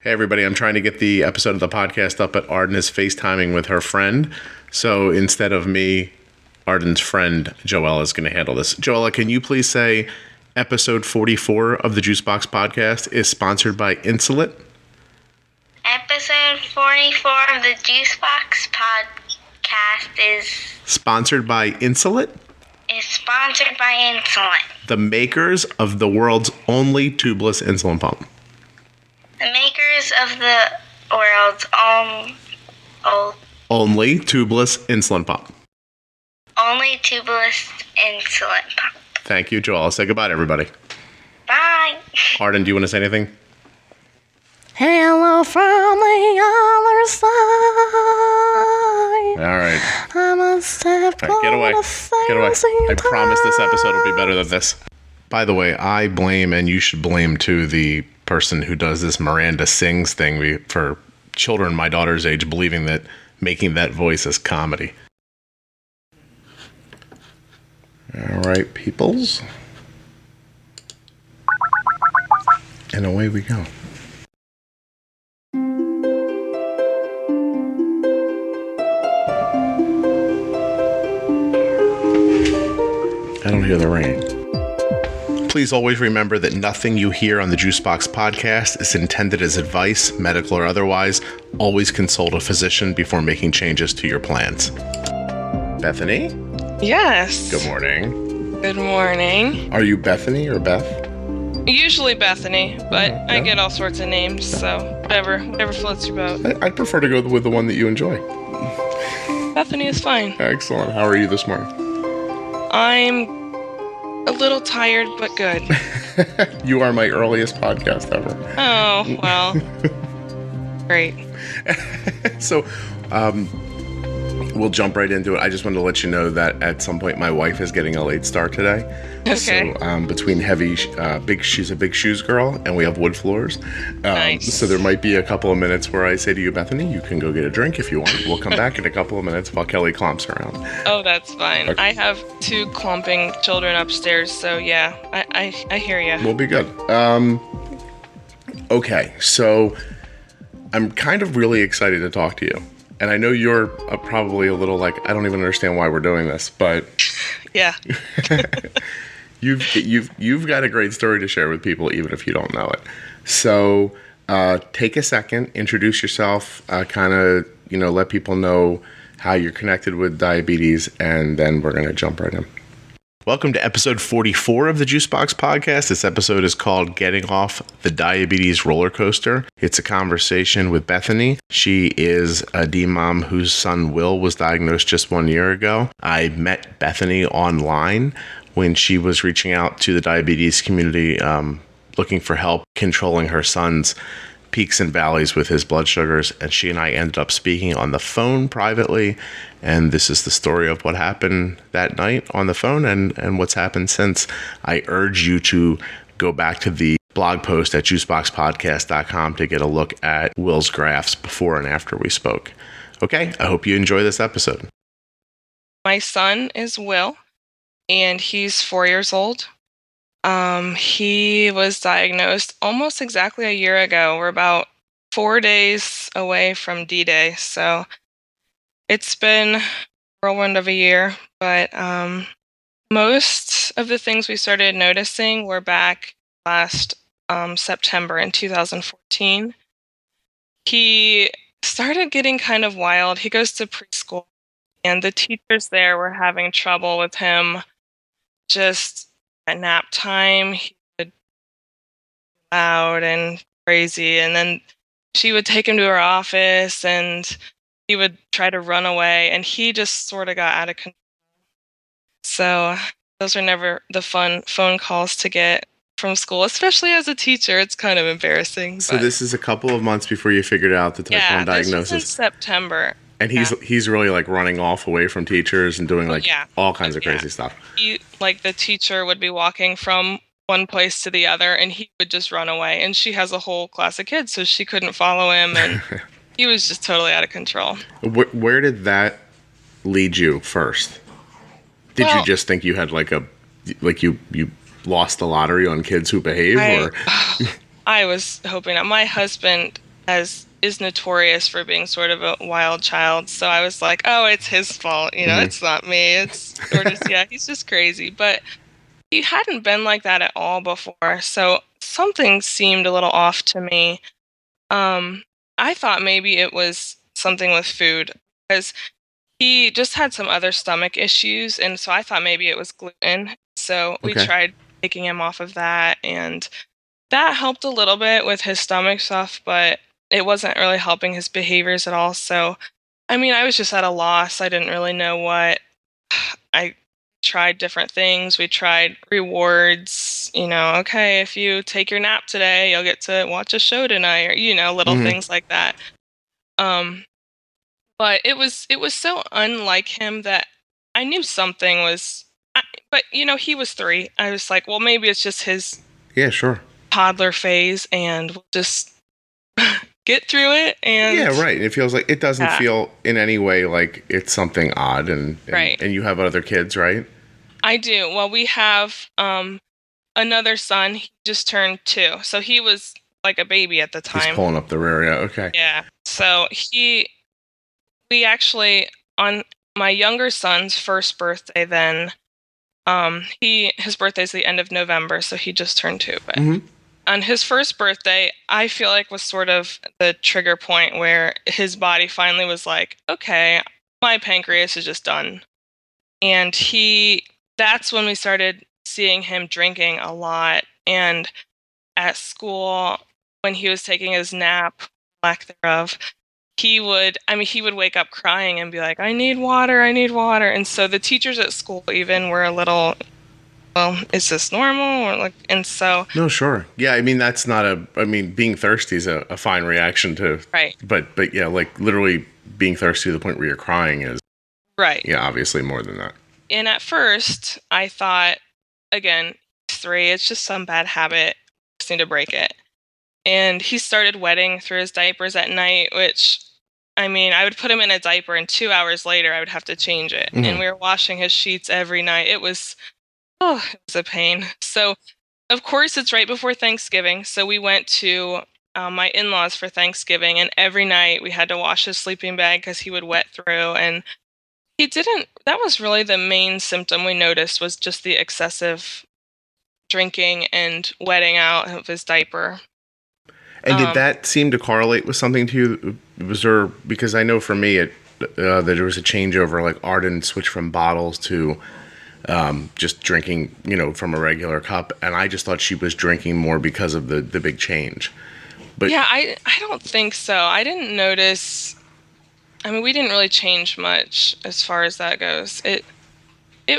Hey everybody, I'm trying to get the episode of the podcast up, but Arden is FaceTiming with her friend. So instead of me, Arden's friend, Joella, is going to handle this. Joella, can you please say episode 44 of the Juicebox Podcast is sponsored by Insulin? Episode 44 of the Juicebox Podcast is sponsored by Insulin? Is sponsored by Insulin. The makers of the world's only tubeless insulin pump. The makers of the world's only tubeless insulin pump. Only tubeless insulin pump. Thank you, Joel. Say goodbye to everybody. Bye. Arden, do you want to say anything? Hello from the other side. All right. I must have get away. Get away. I promise this episode will be better than this. By the way, I blame, and you should blame too, the person who does this Miranda Sings thing for children my daughter's age, believing that making that voice is comedy. All right, peoples. And away we go. I don't hear the rain. Please always remember that nothing you hear on the Juicebox Podcast is intended as advice, medical or otherwise. Always consult a physician before making changes to your plans. Bethany? Yes. Good morning. Good morning. Are you Bethany or Beth? Usually Bethany, but yeah. I get all sorts of names, so whatever floats your boat. I'd prefer to go with the one that you enjoy. Bethany is fine. Excellent. How are you this morning? I'm a little tired, but good. You are my earliest podcast ever. Oh, well. Great. So, we'll jump right into it. I just wanted to let you know that at some point my wife is getting a late start today. Okay. So between she's a big shoes girl, and we have wood floors. Nice. So there might be a couple of minutes where I say to you, Bethany, you can go get a drink if you want. We'll come back in a couple of minutes while Kelly clomps around. Oh, that's fine. Okay. I have 2 clomping children upstairs, so yeah, I hear you. We'll be good. Okay, so I'm kind of really excited to talk to you. And I know you're probably a little like, I don't even understand why we're doing this, but yeah. You've got a great story to share with people, even if you don't know it. So take a second, introduce yourself, kind of, let people know how you're connected with diabetes, and then we're going to jump right in. Welcome to episode 44 of the Juicebox Podcast. This episode is called Getting Off the Diabetes Roller Coaster. It's a conversation with Bethany. She is a D-mom whose son Will was diagnosed just 1 year ago. I met Bethany online when she was reaching out to the diabetes community, looking for help controlling her son's peaks and valleys with his blood sugars, and she and I ended up speaking on the phone privately, and this is the story of what happened that night on the phone and what's happened since. I urge you to go back to the blog post at juiceboxpodcast.com to get a look at Will's graphs before and after we spoke. Okay, I hope you enjoy this episode. My son is Will, and he's 4 years old. He was diagnosed almost exactly a year ago. We're about 4 days away from D-Day, so it's been a whirlwind of a year, but most of the things we started noticing were back last September in 2014. He started getting kind of wild. He goes to preschool, and the teachers there were having trouble with him just at nap time. He would be loud and crazy, and then she would take him to her office and he would try to run away, and he just sort of got out of control. So those are never the fun phone calls to get from school, especially as a teacher. It's kind of embarrassing. So this is a couple of months before you figured out the type 1 diagnosis. Yeah, this was in September. And he's really like running off away from teachers and doing all kinds of crazy stuff. The teacher would be walking from one place to the other, and he would just run away. And she has a whole class of kids, so she couldn't follow him, and he was just totally out of control. Where did that lead you first? Did you just think you had you lost the lottery on kids who behave? I was hoping not. My husband is notorious for being sort of a wild child. So I was like, oh, it's his fault. It's not me. He's just crazy. But he hadn't been like that at all before. So something seemed a little off to me. I thought maybe it was something with food because he just had some other stomach issues. And so I thought maybe it was gluten. So we tried taking him off of that, and that helped a little bit with his stomach stuff, but it wasn't really helping his behaviors at all. So, I mean, I was just at a loss. I didn't really know what. I tried different things. We tried rewards, okay, if you take your nap today, you'll get to watch a show tonight, or, little things like that. But it was so unlike him that I knew something was, but, he was 3. I was like, well, maybe it's just his toddler phase, and we'll just get through it. And yeah, right. It feels like it doesn't feel in any way like it's something odd, and you have other kids, right? I do. Well, we have another son. He just turned 2, so he was like a baby at the time. He's pulling up the rear, yeah. Okay. Yeah. So we actually, on my younger son's first birthday, then his birthday's the end of November, so he just turned 2. But on his first birthday, I feel like was sort of the trigger point where his body finally was like, okay, my pancreas is just done. And that's when we started seeing him drinking a lot. And at school, when he was taking his nap, lack thereof, he would wake up crying and be like, I need water. And so the teachers at school even were a little, well, is this normal? Or like, and so. No, sure. Yeah. I mean, that's not being thirsty is a fine reaction to. Right. But yeah, like literally being thirsty to the point where you're crying is. Right. Yeah, obviously more than that. And at first I thought, again, 3, it's just some bad habit. Just need to break it. And he started wetting through his diapers at night, which, I would put him in a diaper and 2 hours later I would have to change it. And we were washing his sheets every night. It was a pain. So, of course, it's right before Thanksgiving. So we went to my in-laws for Thanksgiving, and every night we had to wash his sleeping bag because he would wet through. And that was really the main symptom we noticed, was just the excessive drinking and wetting out of his diaper. And did that seem to correlate with something to you? Was there, because I know for me that there was a changeover, like Arden switched from bottles to just drinking, from a regular cup, and I just thought she was drinking more because of the big change. But yeah, I don't think so. I didn't notice. We didn't really change much as far as that goes. It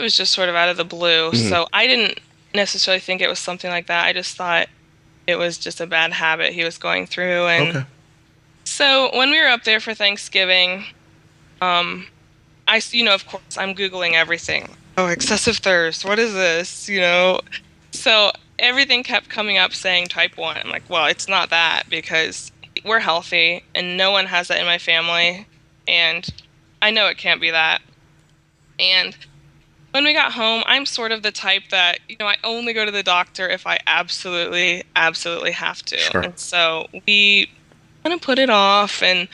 was just sort of out of the blue, so I didn't necessarily think it was something like that. I just thought it was just a bad habit he was going through. And so when we were up there for Thanksgiving, of course, I'm Googling everything. Oh, excessive thirst. What is this? So everything kept coming up saying type 1. I'm like, well, it's not that, because we're healthy and no one has that in my family. And I know it can't be that. And when we got home, I'm sort of the type that, I only go to the doctor if I absolutely, absolutely have to. Sure. And so we kind of put it off. And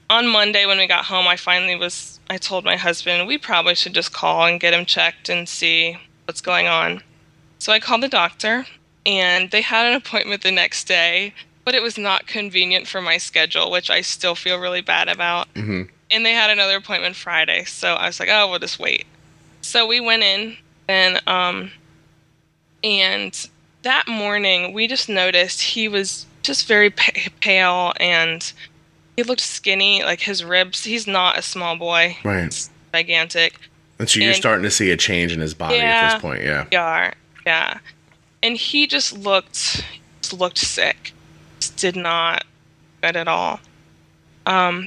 on Monday when we got home, I told my husband, we probably should just call and get him checked and see what's going on. So I called the doctor, and they had an appointment the next day, but it was not convenient for my schedule, which I still feel really bad about. And they had another appointment Friday. So I was like, oh, we'll just wait. So we went in, and that morning we just noticed he was just very pale, and he looked skinny, like his ribs. He's not a small boy. Right. He's gigantic. And so you're starting to see a change in his body at this point, yeah. Yeah. And he just looked sick. Just did not good at all.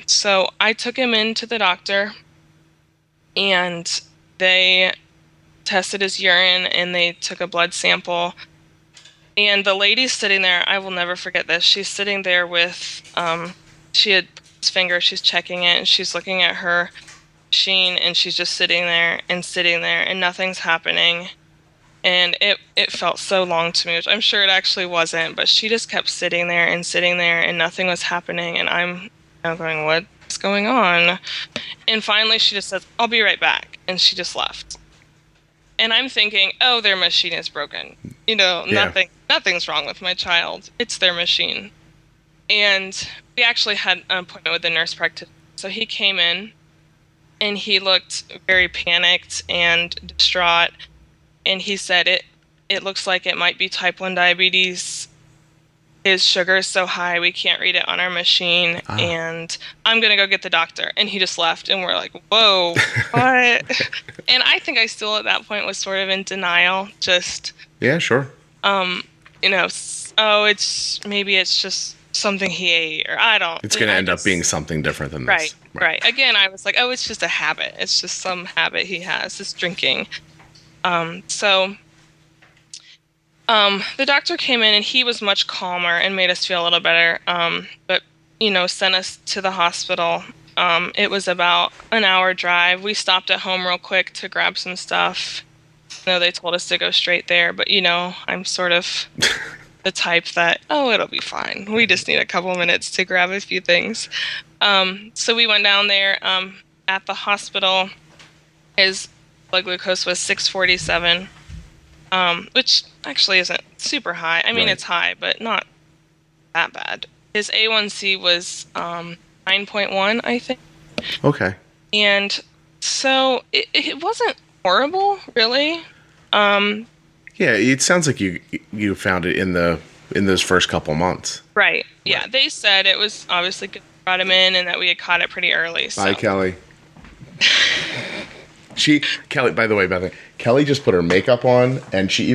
So I took him into the doctor, and they tested his urine, and they took a blood sample. And the lady sitting there, I will never forget this. She's sitting there with, she had his finger, she's checking it, and she's looking at her machine, and she's just sitting there, and nothing's happening. And it felt so long to me, which I'm sure it actually wasn't, but she just kept sitting there, and nothing was happening. And I'm going, what's going on? And finally she just says, I'll be right back. And she just left. And I'm thinking, oh, their machine is broken. Nothing's wrong with my child. It's their machine. And we actually had an appointment with the nurse practitioner. So he came in and he looked very panicked and distraught. And he said, it looks like it might be type 1 diabetes. His sugar is so high, we can't read it on our machine. And I'm going to go get the doctor. And he just left. And we're like, whoa, what? And I think I still at that point was sort of in denial. Just, yeah, sure. It's just something he ate, or I don't. It's going to end up being something different than this. Right. Again, I was like, oh, it's just a habit. It's just some habit he has, this drinking. The doctor came in and he was much calmer and made us feel a little better. But sent us to the hospital. It was about an hour drive. We stopped at home real quick to grab some stuff. They told us to go straight there, but I'm sort of the type that, it'll be fine. We just need a couple minutes to grab a few things. So we went down there, at the hospital. His blood glucose was 647, which actually isn't super high. I mean, It's high, but not that bad. His A1C was 9.1, I think. Okay. And so it wasn't horrible, really. Yeah, it sounds like you found it in those first couple months. Right. Yeah, they said it was obviously good. Brought him in, and that we had caught it pretty early. So. Bye, Kelly. Kelly, by the way, Bethany, Kelly just put her makeup on, and she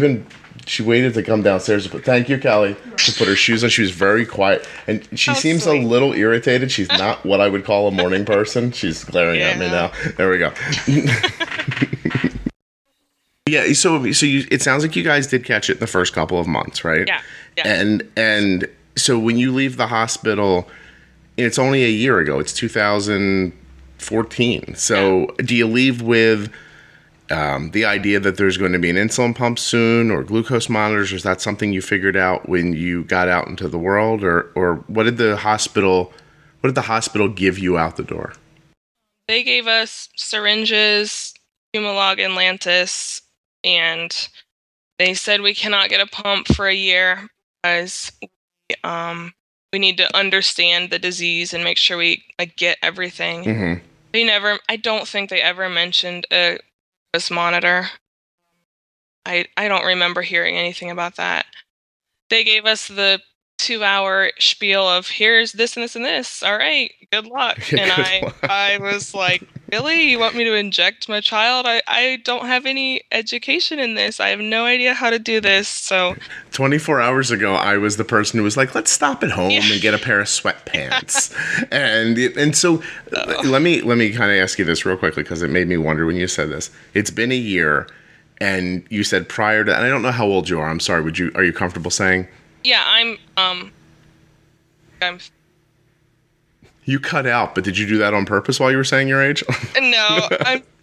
waited to come downstairs. Thank you, Kelly, to put her shoes on. She was very quiet, and she seems sweet. A little irritated. She's not what I would call a morning person. She's glaring at me now. There we go. Yeah, so it sounds like you guys did catch it in the first couple of months, right? Yeah. And so when you leave the hospital, it's only a year ago. It's 2014. So do you leave with the idea that there's going to be an insulin pump soon, or glucose monitors? Or is that something you figured out when you got out into the world, or what did the hospital give you out the door? They gave us syringes, Humalog and Lantus, and they said we cannot get a pump for a year because we need to understand the disease and make sure we get everything. Mm-hmm. I don't think they ever mentioned a glucose monitor. I don't remember hearing anything about that. They gave us the 2-hour spiel of here's this and this and this. All right, good luck. And I was like, really? You want me to inject my child? I don't have any education in this. I have no idea how to do this. So 24 hours ago, I was the person who was like, let's stop at home and get a pair of sweatpants. and so let me kind of ask you this real quickly, because it made me wonder when you said this. It's been a year, and you said prior to, and I don't know how old you are. I'm sorry. Are you comfortable saying? Yeah, I'm. You cut out, but did you do that on purpose while you were saying your age? No,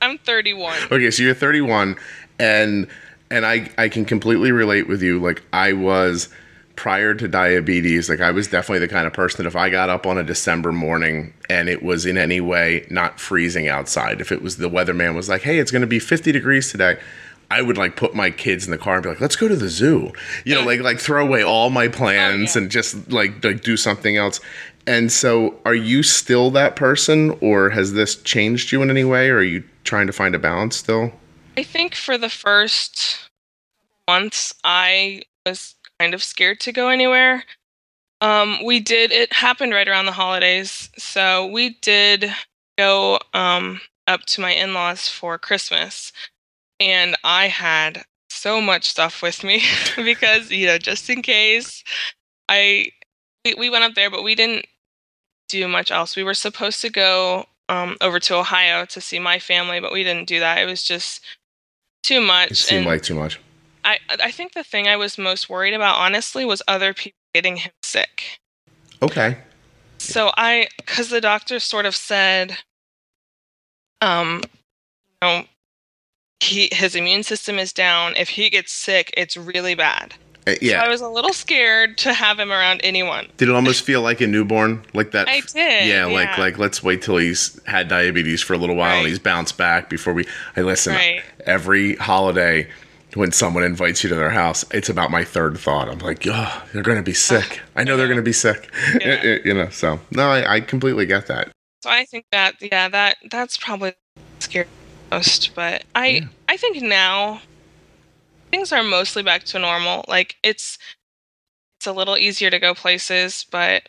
I'm 31. Okay, so you're 31, and I can completely relate with you. Like, I was, prior to diabetes, I was definitely the kind of person that if I got up on a December morning and it was in any way not freezing outside, if it was the weatherman was like, hey, it's going to be 50 degrees today, I would put my kids in the car and be like, let's go to the zoo, throw away all my plans and just do something else. And so are you still that person, or has this changed you in any way, or are you trying to find a balance still? I think for the first months, I was kind of scared to go anywhere. It happened right around the holidays. So we did go up to my in-laws for Christmas. And I had so much stuff with me because, just in case. We went up there, but we didn't do much else. We were supposed to go over to Ohio to see my family, but we didn't do that. It was just too much. It seemed like too much. I think the thing I was most worried about, honestly, was other people getting him sick. Okay. So because the doctor sort of said, his immune system is down. If he gets sick, it's really bad. Yeah. So I was a little scared to have him around anyone. Did it almost feel like a newborn? Like that? I did. Yeah, yeah. like let's wait till he's had diabetes for a little while and he's bounced back before we... listen, every holiday when someone invites you to their house, it's about my third thought. I'm like, oh, they're going to be sick. I know they're going to be sick. Yeah. So, no, I completely get that. So I think that's probably scary most. But I think now... things are mostly back to normal. Like it's a little easier to go places, but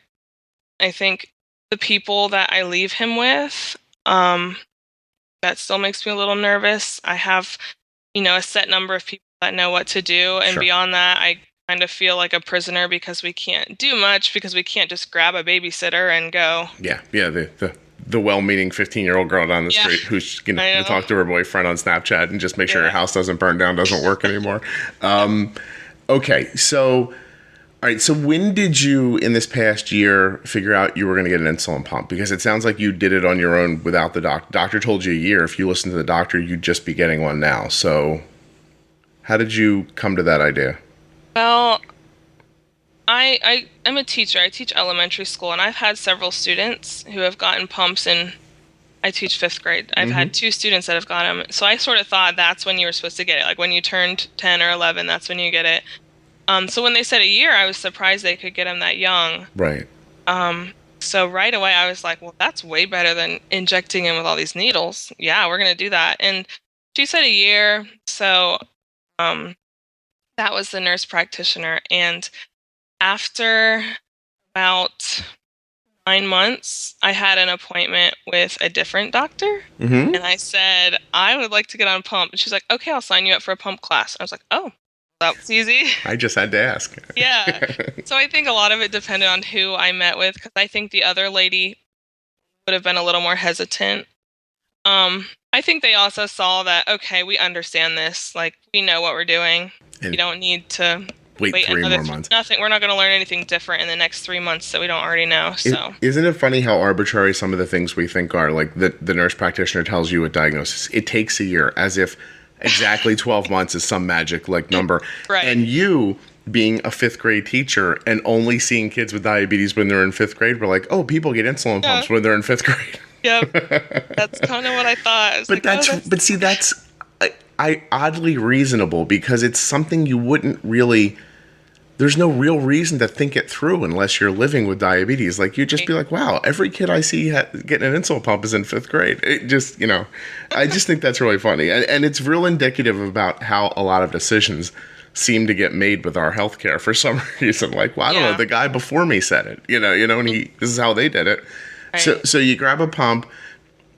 I think the people that I leave him with, that still makes me a little nervous. I have, a set number of people that know what to do, and beyond that, I kind of feel like a prisoner because we can't do much because we can't just grab a babysitter and go. Yeah, the well-meaning 15-year-old girl down the street who's going to talk to her boyfriend on Snapchat and just make sure her house doesn't burn down doesn't work anymore. Okay, so, all right, so when did you, in this past year, figure out you were going to get an insulin pump? Because it sounds like you did it on your own without the doctor. Doctor told you a year. If you listen to the doctor, you'd just be getting one now. So how did you come to that idea? Well, I'm a teacher. I teach elementary school, and I've had several students who have gotten pumps, and I teach 5th grade. I've had 2 students that have gotten them. So I sort of thought that's when you were supposed to get it. Like when you turned 10 or 11, that's when you get it. So when they said a year, I was surprised they could get them that young. Right. So right away, I was like, well, that's way better than injecting him with all these needles. Yeah, we're going to do that. And she said a year. So that was the nurse practitioner. And after about 9 months, I had an appointment with a different doctor. And I said, I would like to get on a pump. And she's like, okay, I'll sign you up for a pump class. I was like, oh, that was easy. I just had to ask. Yeah. So I think a lot of it depended on who I met with, because I think the other lady would have been a little more hesitant. I think they also saw that, okay, we understand this. Like, we know what we're doing. And you don't need to... wait 3 more months. Nothing. We're not going to learn anything different in the next 3 months that we don't already know. So, isn't it funny how arbitrary some of the things we think are? Like the nurse practitioner tells you a diagnosis. It takes a year, as if exactly 12 months is some magic number. Right. And you, being a 5th grade teacher and only seeing kids with diabetes when they're in 5th grade, we're like, oh, people get insulin pumps when they're in 5th grade. Yep. That's kind of what I thought. That's oddly reasonable, because it's something you wouldn't really... There's no real reason to think it through unless you're living with diabetes. Like, you'd just be like, wow, every kid I see getting an insulin pump is in 5th grade. It just, I just think that's really funny. And it's real indicative about how a lot of decisions seem to get made with our healthcare for some reason. Like, well, I don't know, the guy before me said it, and this is how they did it. Right. So you grab a pump.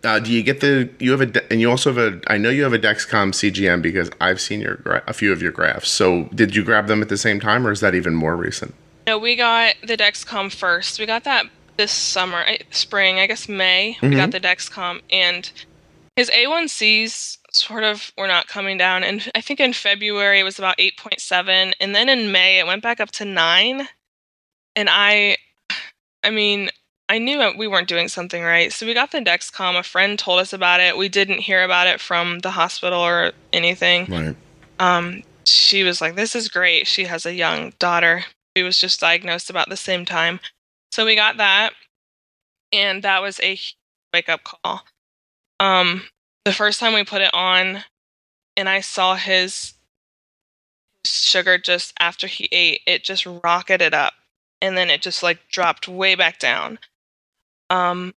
Do you get and you also have I know you have a Dexcom CGM, because I've seen a few of your graphs. So did you grab them at the same time, or is that even more recent? No, we got the Dexcom first. We got that this spring, I guess May. We got the Dexcom, and his A1Cs sort of were not coming down. And I think in February it was about 8.7, and then in May it went back up to 9. And I mean, I knew we weren't doing something right. So we got the Dexcom. A friend told us about it. We didn't hear about it from the hospital or anything. Right. She was like, this is great. She has a young daughter who was just diagnosed about the same time. So we got that. And that was a wake-up call. The first time we put it on, and I saw his sugar just after he ate, it just rocketed up. And then it just dropped way back down. When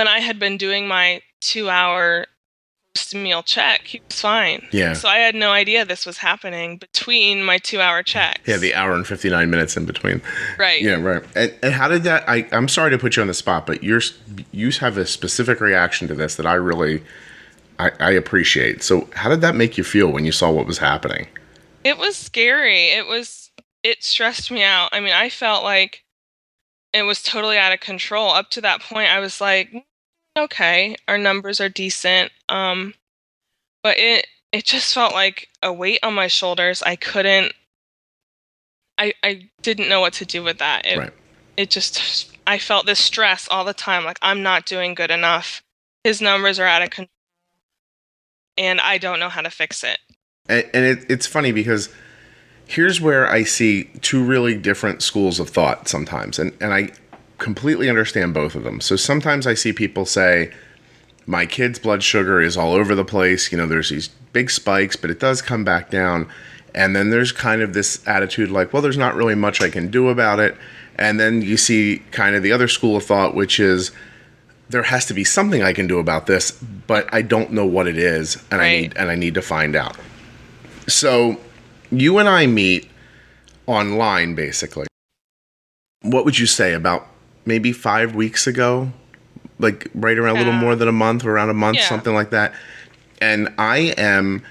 I had been doing my 2-hour post-meal check, he was fine. Yeah. So I had no idea this was happening between my 2-hour checks. Yeah, the hour and 59 minutes in between. Right. Yeah, right. And how did that... I'm sorry to put you on the spot, but you have a specific reaction to this that I really... I appreciate. So how did that make you feel when you saw what was happening? It was scary. It stressed me out. I mean, I felt like it was totally out of control. Up to that point, I was like, okay, our numbers are decent. But it just felt like a weight on my shoulders. I didn't know what to do with that. I felt this stress all the time. Like, I'm not doing good enough. His numbers are out of control. and I don't know how to fix it. And it's funny because here's where I see two really different schools of thought sometimes. And I completely understand both of them. So sometimes I see people say, my kid's blood sugar is all over the place. There's these big spikes, but it does come back down. And then there's kind of this attitude like, well, there's not really much I can do about it. And then you see kind of the other school of thought, which is there has to be something I can do about this, but I don't know what it is. And I need to find out. So you and I meet online, basically. What would you say about maybe 5 weeks ago? Like right around a little more than a month, around a month, something like that. And I'm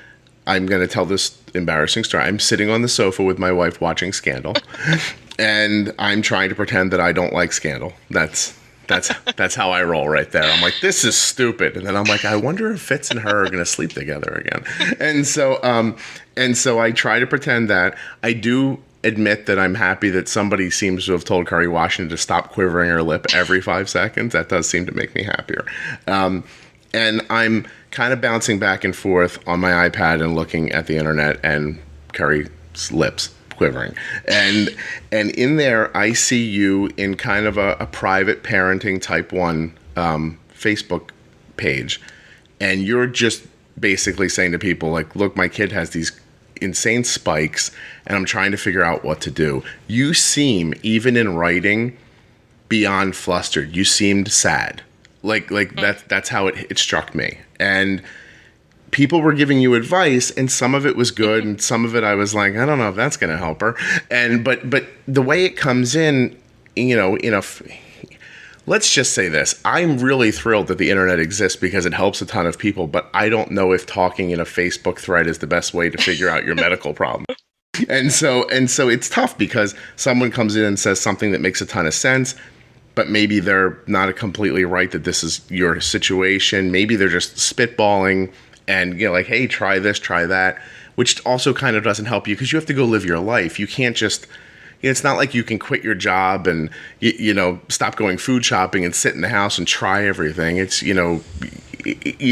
going to tell this embarrassing story. I'm sitting on the sofa with my wife watching Scandal, and I'm trying to pretend that I don't like Scandal. That's how I roll right there. I'm like, this is stupid. And then I'm like, I wonder if Fitz and her are going to sleep together again. And so I try to pretend that. I do admit that I'm happy that somebody seems to have told Kerry Washington to stop quivering her lip every 5 seconds. That does seem to make me happier. And I'm kind of bouncing back and forth on my iPad and looking at the internet and Kerry's lips quivering. And in there, I see you in kind of a private parenting type 1 Facebook page. And you're just basically saying to people like, look, my kid has these insane spikes and I'm trying to figure out what to do. You seem, even in writing, beyond flustered. You seemed sad. Like that's how it struck me. And people were giving you advice, and some of it was good, and some of it I was like, I don't know if that's going to help her. And but the way it comes in, let's just say this. I'm really thrilled that the internet exists because it helps a ton of people, but I don't know if talking in a Facebook thread is the best way to figure out your medical problem. And so it's tough because someone comes in and says something that makes a ton of sense, but maybe they're not completely right that this is your situation. Maybe they're just spitballing and, like, hey, try this, try that, which also kind of doesn't help you because you have to go live your life. You can't just, it's not like you can quit your job and, stop going food shopping and sit in the house and try everything. It's, you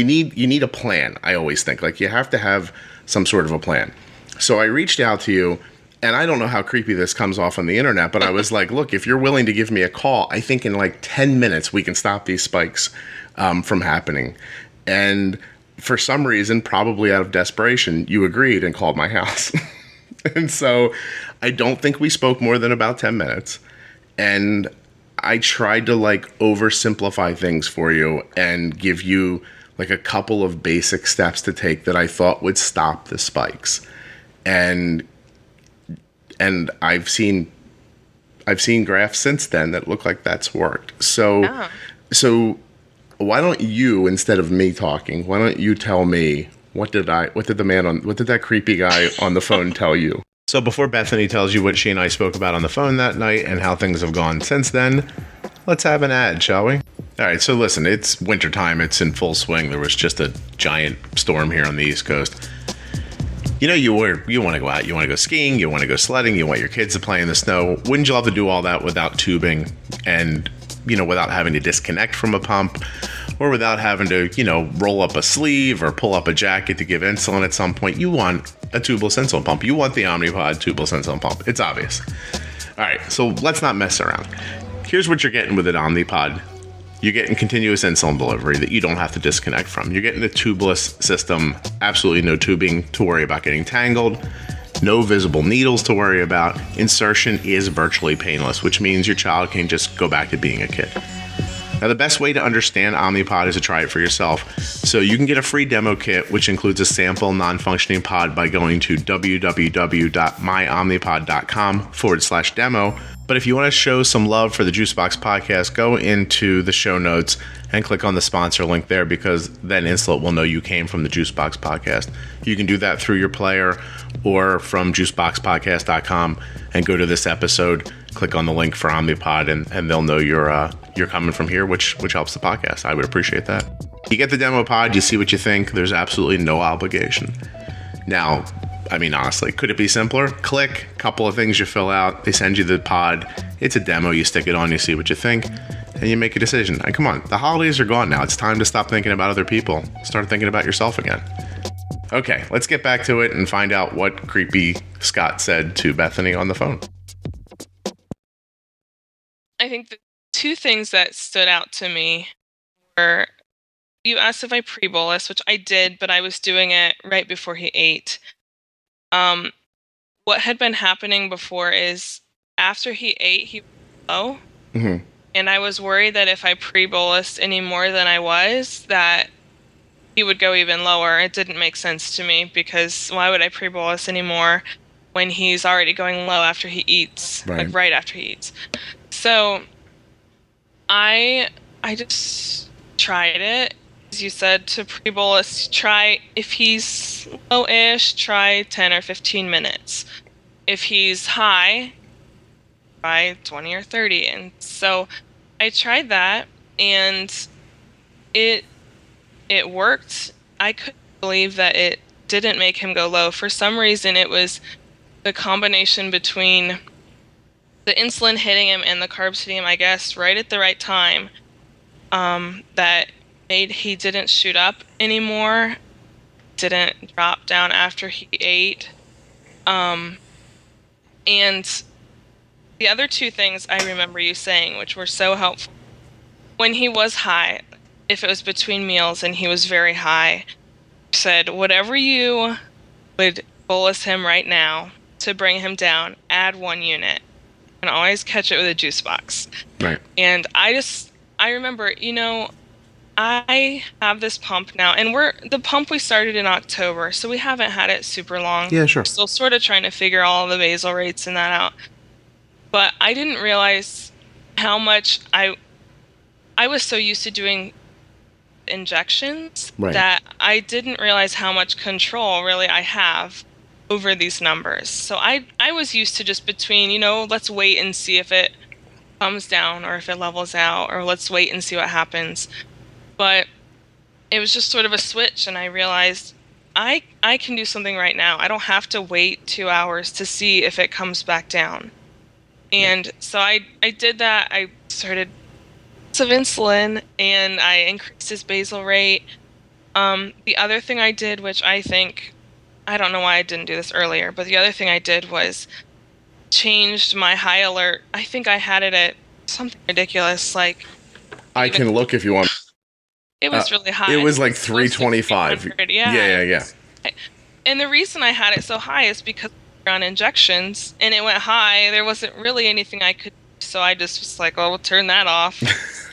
need a plan. I always think like you have to have some sort of a plan. So I reached out to you. And I don't know how creepy this comes off on the internet, but I was like, look, if you're willing to give me a call, I think in like 10 minutes we can stop these spikes from happening. And for some reason, probably out of desperation, you agreed and called my house. And so I don't think we spoke more than about 10 minutes. And I tried to like oversimplify things for you and give you like a couple of basic steps to take that I thought would stop the spikes. And I've seen graphs since then that look like that's worked. So why don't you, instead of me talking, why don't you tell me what did that creepy guy on the phone tell you? So before Bethany tells you what she and I spoke about on the phone that night and how things have gone since then, let's have an ad, shall we? All right, so listen, it's wintertime. It's in full swing. There was just a giant storm here on the East Coast. You want to go out, you want to go skiing, you want to go sledding, you want your kids to play in the snow. Wouldn't you love to do all that without tubing and, without having to disconnect from a pump or without having to, roll up a sleeve or pull up a jacket to give insulin at some point? You want a tubeless insulin pump. You want the Omnipod tubeless insulin pump. It's obvious. All right, so let's not mess around. Here's what you're getting with an Omnipod. You're getting continuous insulin delivery that you don't have to disconnect from. You're getting a tubeless system, absolutely no tubing to worry about getting tangled, no visible needles to worry about. Insertion is virtually painless, which means your child can just go back to being a kid. Now, the best way to understand Omnipod is to try it for yourself. So you can get a free demo kit, which includes a sample non-functioning pod by going to www.myomnipod.com/demo. But if you want to show some love for the Juicebox Podcast, go into the show notes and click on the sponsor link there, because then Insulet will know you came from the Juicebox Podcast. You can do that through your player or from juiceboxpodcast.com and go to this episode, click on the link for Omnipod, and they'll know you're coming from here, which helps the podcast. I would appreciate that. You get the demo pod, you see what you think. There's absolutely no obligation. Now, I mean, honestly, could it be simpler? Click, couple of things you fill out, they send you the pod. It's a demo, you stick it on, you see what you think, and you make a decision. And come on, the holidays are gone now. It's time to stop thinking about other people. Start thinking about yourself again. Okay, let's get back to it and find out what creepy Scott said to Bethany on the phone. I think the two things that stood out to me were, you asked if I pre-bolus, which I did, but I was doing it right before he ate. What had been happening before is after he ate, he was low. Mm-hmm. And I was worried that if I pre-bolused any more than I was, that he would go even lower. It didn't make sense to me, because why would I pre-bolus anymore when he's already going low after he eats, Right. like right after he eats. So I just tried it. As you said, to pre-bolus, try, if he's low-ish, try 10 or 15 minutes. If he's high, try 20 or 30. And so I tried that, and it worked. I couldn't believe that it didn't make him go low. For some reason, it was the combination between the insulin hitting him and the carbs hitting him, I guess, right at the right time, that made he didn't shoot up anymore, didn't drop down after he ate. And the other two things I remember you saying, which were so helpful, when he was high, if it was between meals and he was very high, you said, whatever you would bolus him right now to bring him down, add 1 unit, and always catch it with a juice box. Right. And I remember, I have this pump now, and the pump we started in October, so we haven't had it super long. Yeah, sure. We're still sort of trying to figure all the basal rates and that out. But I didn't realize how much I was so used to doing injections, right, that I didn't realize how much control really I have over these numbers. So I was used to just between, let's wait and see if it comes down or if it levels out, or let's wait and see what happens. But it was just sort of a switch, and I realized I can do something right now. I don't have to wait 2 hours to see if it comes back down. And so I did that. I started of insulin, and I increased his basal rate. The other thing I did, which I don't know why I didn't do this earlier, but the other thing I did was changed my high alert. I think I had it at something ridiculous, like... I can look if you want. It was really high. It was like 325. Yeah. And the reason I had it so high is because we were on injections, and it went high. There wasn't really anything I could do, so I just was like, we'll turn that off.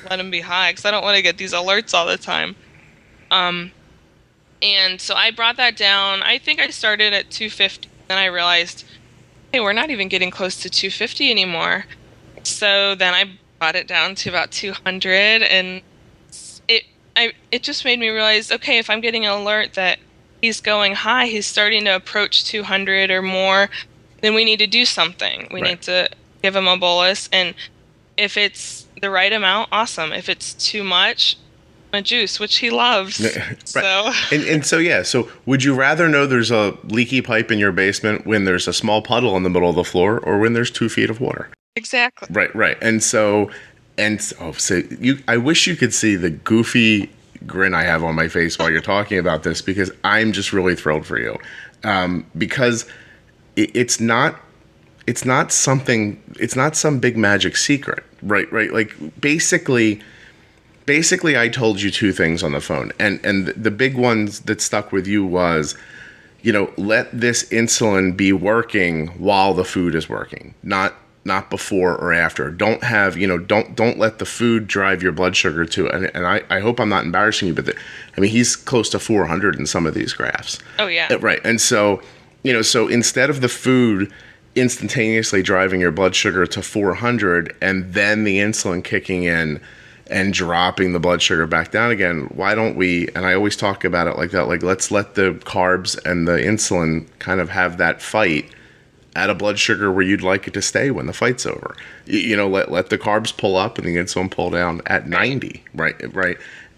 Let him be high, because I don't want to get these alerts all the time. And so I brought that down. I think I started at 250. Then I realized, hey, we're not even getting close to 250 anymore. So then I brought it down to about 200, and it just made me realize, okay, if I'm getting an alert that he's going high, he's starting to approach 200 or more, then we need to do something. We need to give him a bolus, and if it's the right amount, awesome. If it's too much, a juice, which he loves. So So would you rather know there's a leaky pipe in your basement when there's a small puddle in the middle of the floor, or when there's 2 feet of water? Exactly. Right. I wish you could see the goofy grin I have on my face while you're talking about this, because I'm just really thrilled for you. Because it's not some big magic secret, right? Like basically I told you 2 things on the phone, and the big ones that stuck with you was, let this insulin be working while the food is working, not before or after. Don't have, don't let the food drive your blood sugar to it. And I hope I'm not embarrassing you, but he's close to 400 in some of these graphs. Oh yeah. Right. And so, so instead of the food instantaneously driving your blood sugar to 400 and then the insulin kicking in and dropping the blood sugar back down again, why don't we, and I always talk about it like that, like let's let the carbs and the insulin kind of have that fight at a blood sugar where you'd like it to stay when the fight's over. Let the carbs pull up and the insulin pull down at 90, right?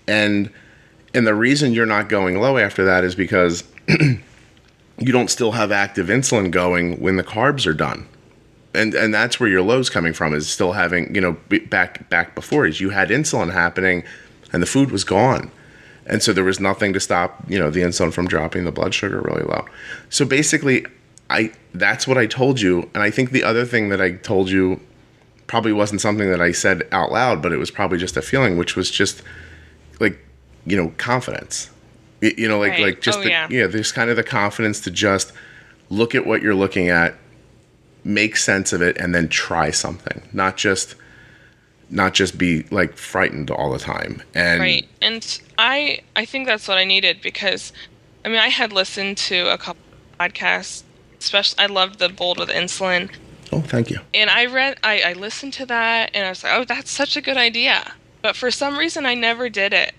And the reason you're not going low after that is because you don't still have active insulin going when the carbs are done. And that's where your low's coming from, is still having, back before, is you had insulin happening and the food was gone. And so there was nothing to stop, the insulin from dropping the blood sugar really low. So basically, that's what I told you. And I think the other thing that I told you probably wasn't something that I said out loud, but it was probably just a feeling, which was just like, confidence. Right. Like just there's kind of the confidence to just look at what you're looking at, make sense of it, and then try something. Not just be like frightened all the time. And right. And I think that's what I needed, because I had listened to a couple of podcasts, especially I loved the Bold with Insulin. Oh, thank you. And I listened to that and I was like, oh, that's such a good idea. But for some reason I never did it.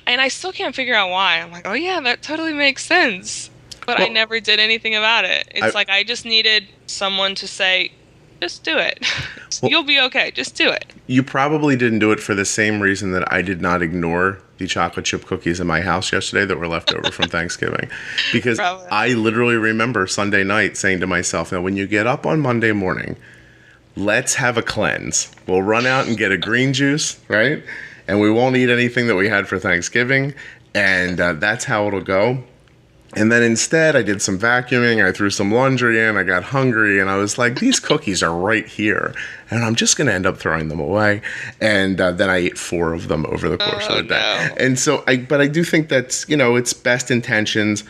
And I still can't figure out why. I'm like, oh yeah, that totally makes sense. But I never did anything about it. It's like I just needed someone to say, just do it. You'll be okay. Just do it. You probably didn't do it for the same reason that I did not ignore the chocolate chip cookies in my house yesterday that were left over from Thanksgiving. Because probably. I literally remember Sunday night saying to myself, now when you get up on Monday morning, let's have a cleanse. We'll run out and get a green juice, right? And we won't eat anything that we had for Thanksgiving. And that's how it'll go. And then instead, I did some vacuuming, I threw some laundry in, I got hungry, and I was like, these cookies are right here, and I'm just going to end up throwing them away. And then I ate 4 of them over the course of the day. No. And so, but I do think that's, it's best intentions.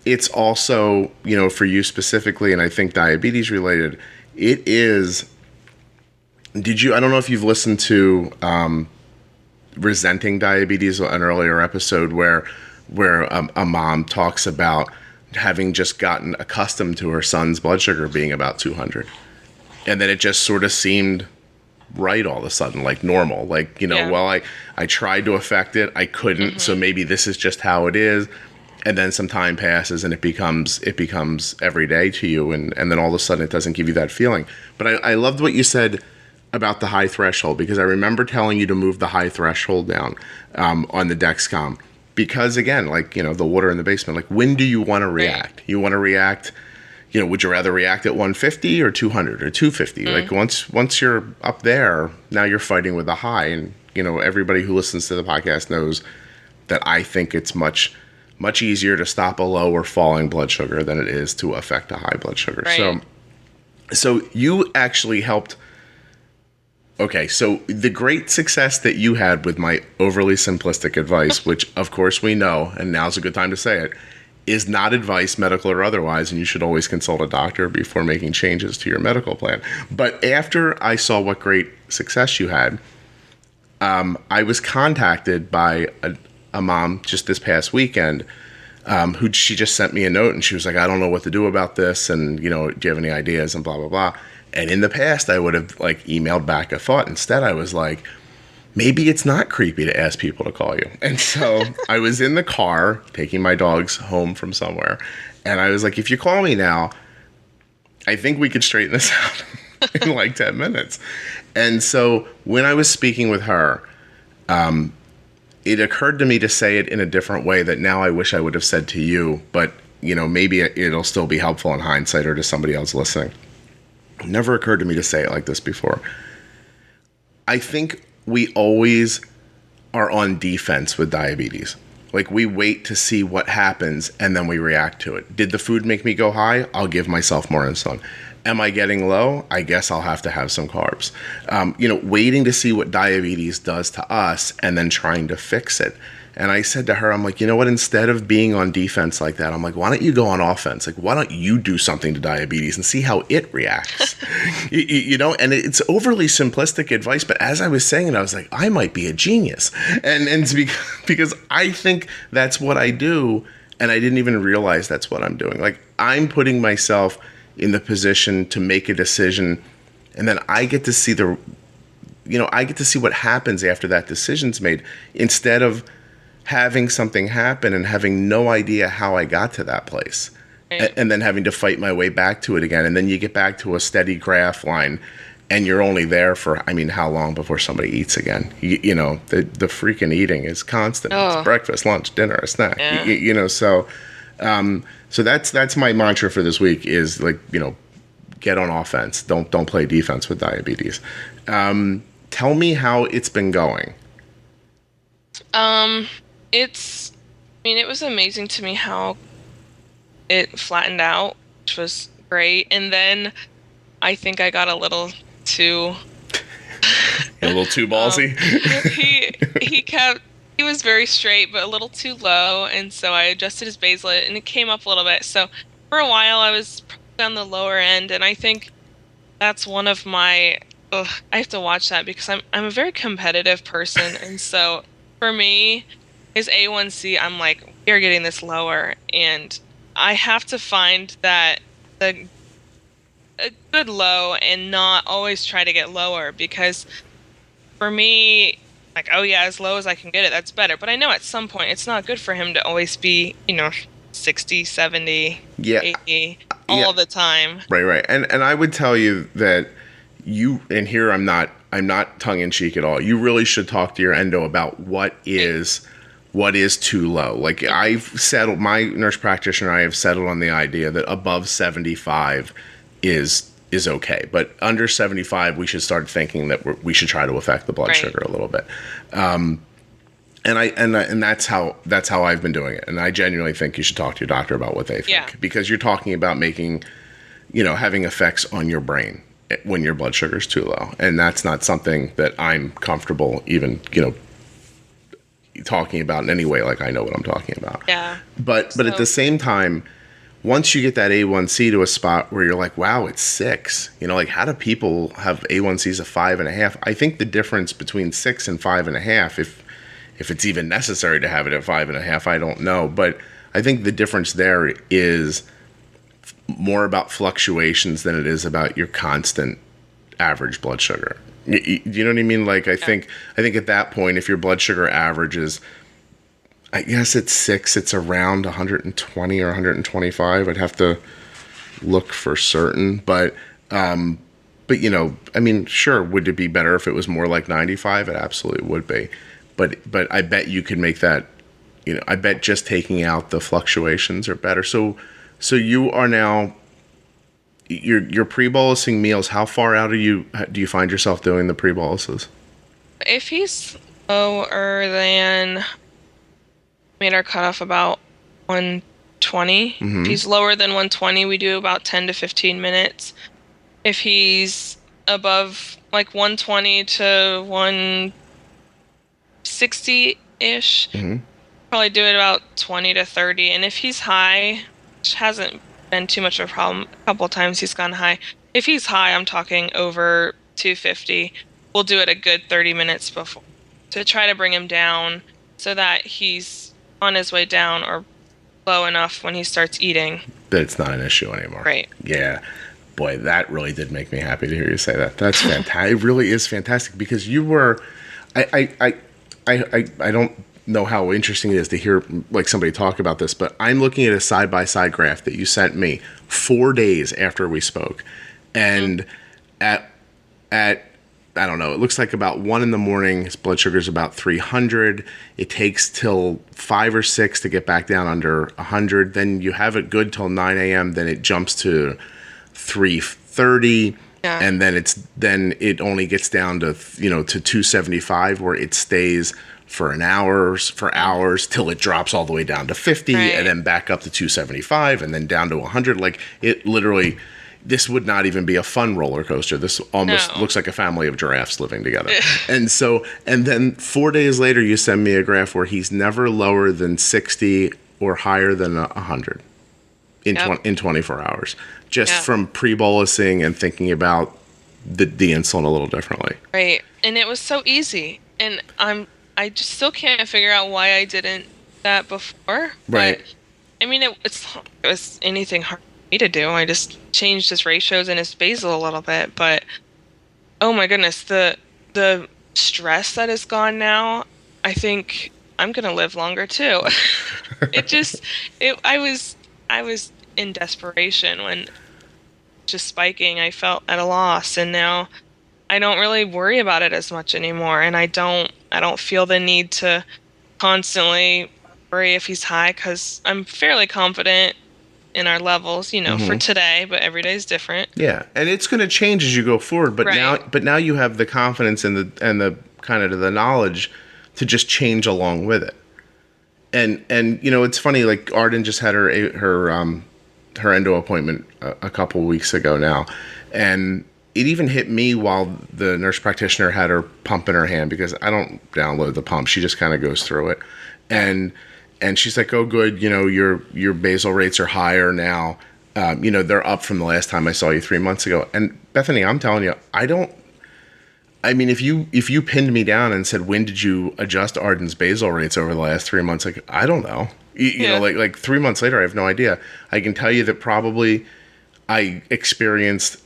It's also, for you specifically, and I think diabetes related, it is, I don't know if you've listened to Resenting Diabetes, an earlier episode where a mom talks about having just gotten accustomed to her son's blood sugar being about 200. And then it just sort of seemed right all of a sudden, like normal. Like, well, I tried to affect it. I couldn't. Mm-hmm. So maybe this is just how it is. And then some time passes and it becomes every day to you. And then all of a sudden it doesn't give you that feeling. But I loved what you said about the high threshold, because I remember telling you to move the high threshold down on the Dexcom. Because again, like, the water in the basement, like when do you want to react? You want to react, would you rather react at 150 or 200 or 250? Like once you're up there, now you're fighting with a high. And, everybody who listens to the podcast knows that I think it's much, much easier to stop a low or falling blood sugar than it is to affect a high blood sugar. Right. So you actually helped. Okay, so the great success that you had with my overly simplistic advice, which of course we know, and now's a good time to say it, is not advice, medical or otherwise, and you should always consult a doctor before making changes to your medical plan. But after I saw what great success you had, I was contacted by a mom just this past weekend who she just sent me a note, and she was like, I don't know what to do about this, and, do you have any ideas, and blah, blah, blah. And in the past, I would have like emailed back a thought. Instead, I was like, maybe it's not creepy to ask people to call you. And so I was in the car taking my dogs home from somewhere. And I was like, if you call me now, I think we could straighten this out in like 10 minutes. And so when I was speaking with her, it occurred to me to say it in a different way that now I wish I would have said to you. But, maybe it'll still be helpful in hindsight or to somebody else listening. It never occurred to me to say it like this before. I think we always are on defense with diabetes. Like we wait to see what happens and then we react to it. Did the food make me go high? I'll give myself more insulin. Am I getting low? I guess I'll have to have some carbs. Waiting to see what diabetes does to us and then trying to fix it. And I said to her, I'm like, you know what? Instead of being on defense like that, I'm like, why don't you go on offense? Like, why don't you do something to diabetes and see how it reacts? And it's overly simplistic advice. But as I was saying it, I was like, I might be a genius. And it's because I think that's what I do. And I didn't even realize that's what I'm doing. Like, I'm putting myself in the position to make a decision. And then I get to see what happens after that decision's made, instead of having something happen and having no idea how I got to that place, and then having to fight my way back to it again. And then you get back to a steady graph line and you're only there for, how long before somebody eats again? The freaking eating is constant. Oh. It's breakfast, lunch, dinner, a snack, yeah. So that's my mantra for this week is get on offense. Don't play defense with diabetes. Tell me how it's been going. It's, I mean, it was amazing to me how it flattened out, which was great. And then I think I got a little too... A little too ballsy? He was very straight, but a little too low. And so I adjusted his baselet and it came up a little bit. So for a while I was on the lower end. And I think that's one of my... I have to watch that because I'm a very competitive person. And so for me, his A1C, I'm like, we're getting this lower. And I have to find that a good low and not always try to get lower, because for me, like, oh yeah, as low as I can get it, that's better. But I know at some point it's not good for him to always be, 60, 70, 80 all the time. Right. And I would tell you that and here I'm not tongue in cheek at all. You really should talk to your endo about what is too low. Like, I've settled, my nurse practitioner and I have settled on the idea that above 75 is okay, but under 75 we should start thinking that we should try to affect the blood sugar a little bit. And that's how I've been doing it. And I genuinely think you should talk to your doctor about what they think, because you're talking about making, having effects on your brain when your blood sugar is too low, and that's not something that I'm comfortable even talking about in any way. Like, I know what I'm talking about. Yeah. But at the same time, once you get that A1C to a spot where you're like, wow, it's 6. Like, how do people have A1Cs of 5.5? I think the difference between 6 and 5.5, if it's even necessary to have it at 5.5, I don't know. But I think the difference there is more about fluctuations than it is about your constant average blood sugar. You know what I mean? Like, I think at that point, if your blood sugar average is, I guess it's 6, it's around 120 or 125. I'd have to look for certain, but I mean, sure, would it be better if it was more like 95? It absolutely would be. But I bet you could make that, I bet just taking out the fluctuations are better. So you are now, you're pre-bolusing meals. How far out do you find yourself doing the pre-boluses? If he's lower than, made our cutoff about 120. Mm-hmm. If he's lower than 120, we do about 10 to 15 minutes. If he's above like 120 to 160-ish, probably do it about 20 to 30. And if he's high, which hasn't been too much of a problem, a couple of times he's gone high. If he's high, I'm talking over 250, we'll do it a good 30 minutes before to try to bring him down so that he's on his way down or low enough when he starts eating that it's not an issue anymore. Right. Yeah. Boy, that really did make me happy to hear you say that. That's fantastic. It really is fantastic, because you were, I don't know how interesting it is to hear like somebody talk about this, but I'm looking at a side-by-side graph that you sent me 4 days after we spoke. And at I don't know, it looks like about 1 a.m, his blood sugar is about 300. It takes till 5 or 6 to get back down under 100. Then you have it good till 9 a.m. Then it jumps to 330. Yeah. And then it only gets down to, to 275, where it stays for hours till it drops all the way down to 50, right, and then back up to 275 and then down to 100. Like, it literally, this would not even be a fun roller coaster. This almost looks like a family of giraffes living together. And then 4 days later, you send me a graph where he's never lower than 60 or higher than 100 in 24 hours, just from pre-bolusing and thinking about the insulin a little differently. Right. And it was so easy. And I just still can't figure out why I didn't that before. Right. But, I mean, it was anything hard for me to do. I just changed his ratios and his basal a little bit. But, oh my goodness, the stress that is gone now, I think I'm going to live longer too. I was in desperation when just spiking. I felt at a loss, and now I don't really worry about it as much anymore. And I don't feel the need to constantly worry if he's high, because I'm fairly confident in our levels, for today, but every day is different. Yeah. And it's going to change as you go forward. But now you have the confidence and the kind of the knowledge to just change along with it. And you know, it's funny, like Arden just had her endo appointment a couple weeks ago now, and it even hit me while the nurse practitioner had her pump in her hand, because I don't download the pump. She just kind of goes through it. And she's like, oh, good, you know, your basal rates are higher now. You know, they're up from the last time I saw you 3 months ago. And Bethany, I'm telling you, I mean, if you pinned me down and said, when did you adjust Arden's basal rates over the last 3 months? Like, I don't know. You know, like 3 months later, I have no idea. I can tell you that probably I experienced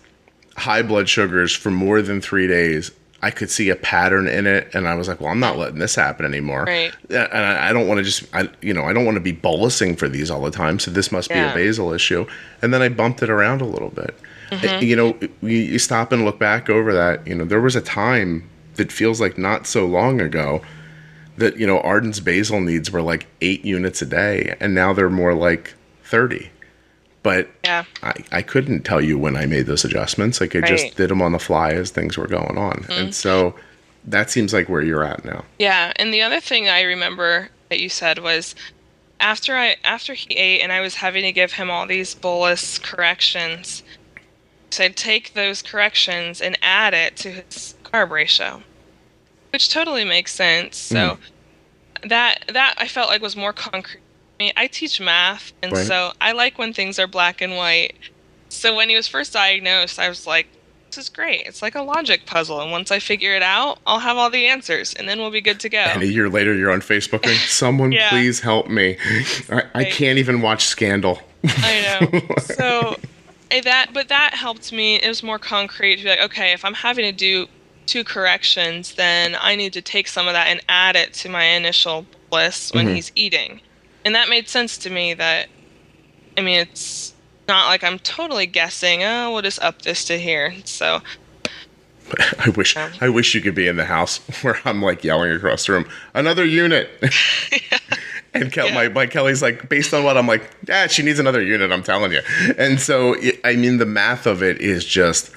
high blood sugars for more than 3 days. I could see a pattern in it, and I was like, well, I'm not letting this happen anymore. Right. And I don't want to I don't want to be bolusing for these all the time, so this must be a basal issue. And then I bumped it around a little bit. You know, you stop and look back over that, you know, there was a time that feels like not so long ago that, you know, Arden's basal needs were like 8 units a day, and now they're more like 30. But I couldn't tell you when I made those adjustments. Like, I just did them on the fly as things were going on. And so that seems like where you're at now. Yeah, and the other thing I remember that you said was after he ate and I was having to give him all these bolus corrections, so I'd take those corrections and add it to his carb ratio, which totally makes sense. So that I felt like was more concrete. I mean, I teach math, and so I like when things are black and white. So when he was first diagnosed, I was like, this is great. It's like a logic puzzle, and once I figure it out, I'll have all the answers, and then we'll be good to go. And a year later, you're on Facebook going, someone please help me. I can't even watch Scandal. I know. So... But that helped me. It was more concrete to be like, okay, if I'm having to do 2 corrections, then I need to take some of that and add it to my initial bolus when he's eating. And that made sense to me that, I mean, it's not like I'm totally guessing, oh, we'll just up this to here. So I wish you could be in the house where I'm like yelling across the room, another unit. And my Kelly's like, based on what I'm like, she needs another unit, I'm telling you. And so, I mean, the math of it is just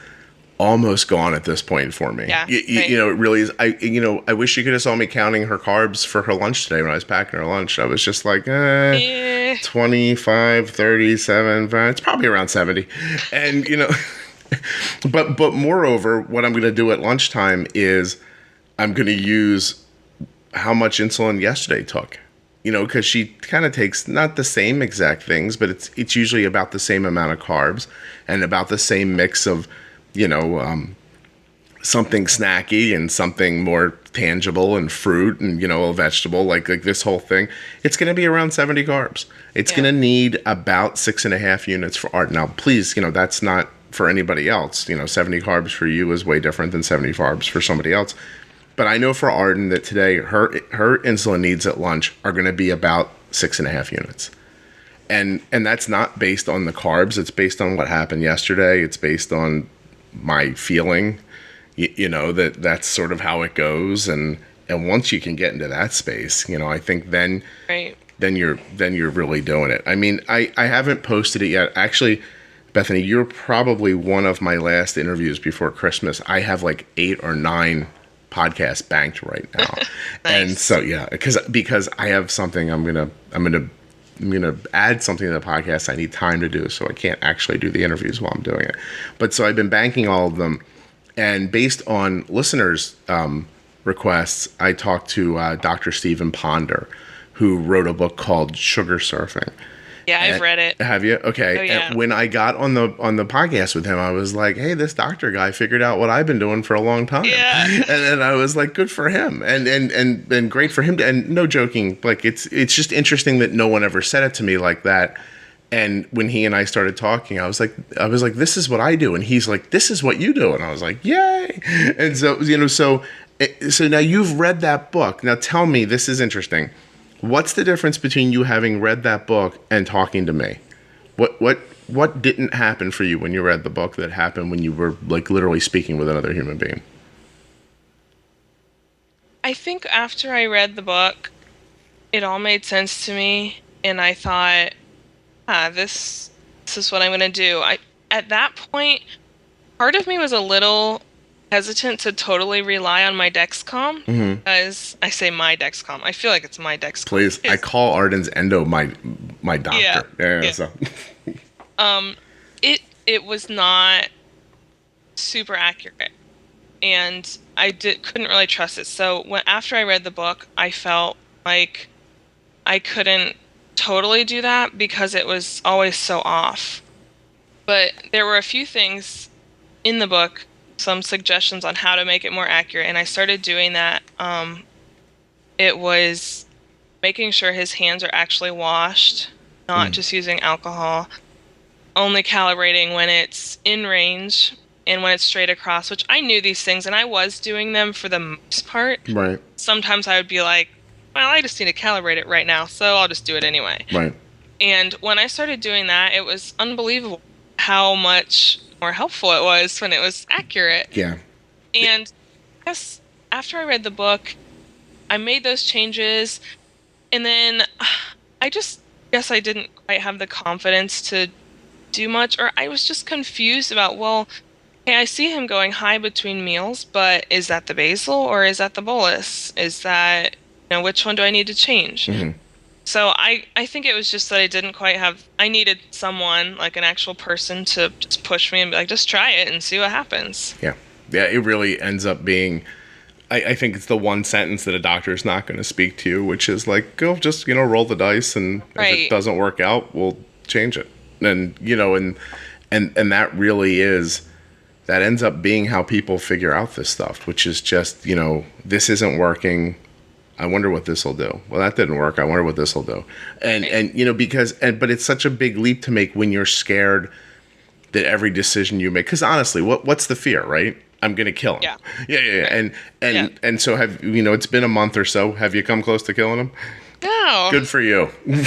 almost gone at this point for me. Yeah, you know, it really is. I wish you could have saw me counting her carbs for her lunch today when I was packing her lunch. I was just like, 25, 37, it's probably around 70. And, you know, but moreover, what I'm going to do at lunchtime is I'm going to use how much insulin yesterday took. You know, because she kind of takes not the same exact things, but it's usually about the same amount of carbs and about the same mix of, you know, something snacky and something more tangible and fruit and, you know, a vegetable, like this whole thing. It's going to be around 70 carbs. It's going to need about 6.5 units for Art. Now, please, you know, that's not for anybody else. You know, 70 carbs for you is way different than 70 carbs for somebody else. But I know for Arden that today her insulin needs at lunch are going to be about 6.5 units. And that's not based on the carbs. It's based on what happened yesterday. It's based on my feeling, you know, that's sort of how it goes. And once you can get into that space, you know, I think then you're really doing it. I mean, I haven't posted it yet. Actually, Bethany, you're probably one of my last interviews before Christmas. I have like 8 or 9 podcast banked right now. Nice. And so because I have something I'm gonna add something to the podcast I need time to do, so I can't actually do the interviews while I'm doing it. But so I've been banking all of them, and based on listeners' requests, I talked to Dr. Stephen Ponder, who wrote a book called Sugar Surfing. Yeah, I've read it. Have you? Okay. Oh, yeah. And when I got on the podcast with him, I was like, hey, this doctor guy figured out what I've been doing for a long time. Yeah. And I was like, good for him. And great for him. And no joking, like it's just interesting that no one ever said it to me like that. And when he and I started talking, I was like, this is what I do. And he's like, this is what you do. And I was like, yay. And so, you know, so now you've read that book. Now tell me, this is interesting. What's the difference between you having read that book and talking to me? What didn't happen for you when you read the book that happened when you were like literally speaking with another human being? I think after I read the book, it all made sense to me, and I thought, this is what I'm going to do. At that point, part of me was a little hesitant to totally rely on my Dexcom because I say my Dexcom. I feel like it's my Dexcom. Please, I call Arden's Endo my doctor. Yeah. So. It was not super accurate, and I couldn't really trust it. So after I read the book, I felt like I couldn't totally do that because it was always so off. But there were a few things in the book, some suggestions on how to make it more accurate, and I started doing that. It was making sure his hands are actually washed, not just using alcohol, only calibrating when it's in range and when it's straight across, which I knew these things, and I was doing them for the most part. Right. Sometimes I would be like, well, I just need to calibrate it right now, so I'll just do it anyway. Right. And when I started doing that, it was unbelievable how much more helpful it was when it was accurate. Yeah. And yes, after I read the book, I made those changes, and then I just guess I didn't quite have the confidence to do much, or I was just confused about, well, hey, I see him going high between meals, but is that the basal or is that the bolus? Is that, which one do I need to change? So I think it was just that I didn't quite I needed someone, like an actual person, to just push me and be like, just try it and see what happens. Yeah. Yeah, it really ends up being, I think it's the one sentence that a doctor is not going to speak to you, which is like, go just, roll the dice, and if it doesn't work out, we'll change it. And, and that really is, that ends up being how people figure out this stuff, which is just, this isn't working. I wonder what this will do. Well, that didn't work. I wonder what this will do. And but it's such a big leap to make when you're scared that every decision you make, because honestly, what's the fear, right? I'm going to kill him. Yeah. And so it's been a month or so. Have you come close to killing him? No. Good for you. We're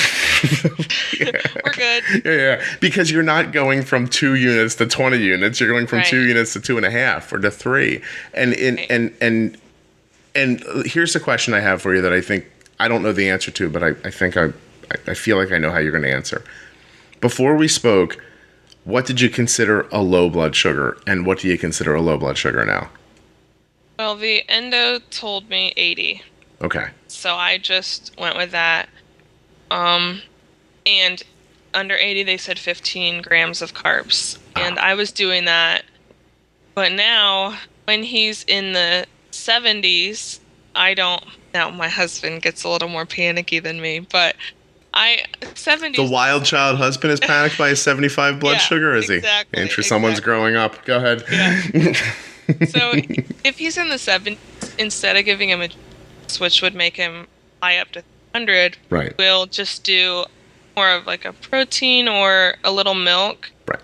good. Yeah. Because you're not going from 2 units to 20 units. You're going from 2 units to 2.5 or to 3. And here's the question I have for you that I think I don't know the answer to, but I think I feel like I know how you're going to answer. Before we spoke, what did you consider a low blood sugar, and what do you consider a low blood sugar now? Well, the endo told me 80. Okay. So I just went with that. And under 80, they said 15 grams of carbs. And I was doing that. But now, when he's in the 70s, now my husband gets a little more panicky than me, but 70s. The wild child husband is panicked by his 75 blood sugar, is exactly, he? Someone's growing up. Go ahead. Yeah. So if he's in the 70s, instead of giving him which would make him high up to 100, right, we'll just do more of like a protein or a little milk. Right.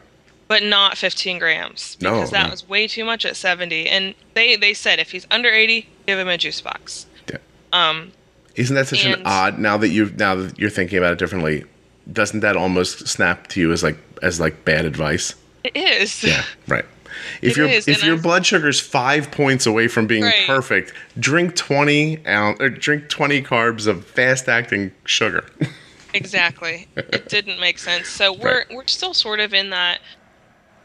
But not 15 grams. Because that was way too much at 70. And they said if he's under 80, give him a juice box. Yeah. Isn't that such an odd, now that you're thinking about it differently, doesn't that almost snap to you as bad advice? It is. Yeah, right. If your blood sugar's 5 points away from being perfect, drink 20 carbs of fast acting sugar. Exactly. It didn't make sense. So we're still sort of in that